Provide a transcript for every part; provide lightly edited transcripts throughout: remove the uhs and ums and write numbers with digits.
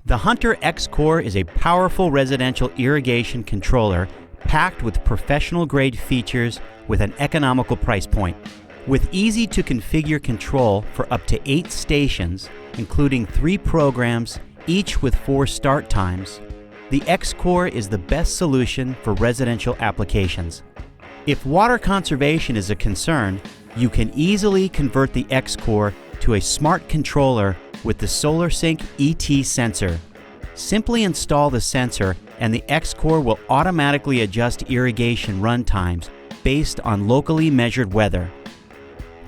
The Hunter X-Core is a powerful residential irrigation controller packed with professional-grade features with an economical price point. With easy-to-configure control for up to 8 stations, including 3 programs, each with 4 start times, the X-Core is the best solution for residential applications. If water conservation is a concern, you can easily convert the X-Core to a smart controller with the SolarSync ET sensor. Simply install the sensor and the X-Core will automatically adjust irrigation run times based on locally measured weather.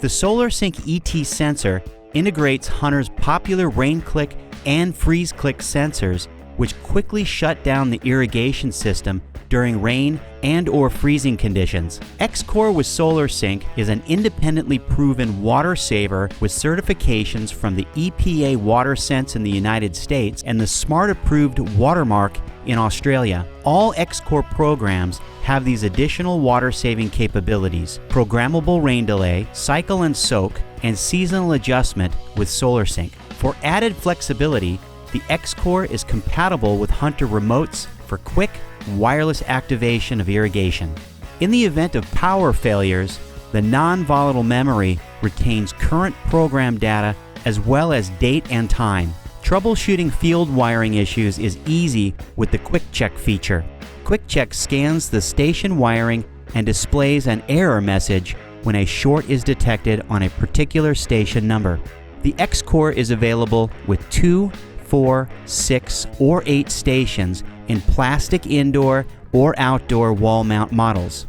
The SolarSync ET sensor integrates Hunter's popular rain-click and freeze-click sensors, which quickly shut down the irrigation system during rain and/or freezing conditions. X-Core with SolarSync is an independently proven water saver with certifications from the EPA WaterSense in the United States and the Smart Approved Watermark in Australia. All X-Core programs have these additional water-saving capabilities: programmable rain delay, cycle and soak, and seasonal adjustment with SolarSync. For added flexibility, the X-Core is compatible with Hunter remotes for quick, wireless activation of irrigation. In the event of power failures, the non-volatile memory retains current program data as well as date and time. Troubleshooting field wiring issues is easy with the Quick Check feature. Quick Check scans the station wiring and displays an error message when a short is detected on a particular station number. The X-Core is available with 2, 4, 6, or 8 stations in plastic indoor or outdoor wall mount models.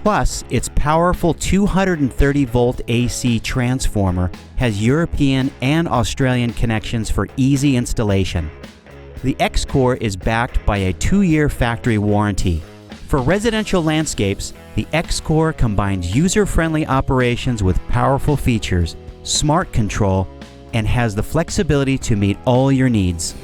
Plus, its powerful 230-volt AC transformer has European and Australian connections for easy installation. The X-Core is backed by a 2-year factory warranty. For residential landscapes, the X-Core combines user-friendly operations with powerful features, smart control, and has the flexibility to meet all your needs.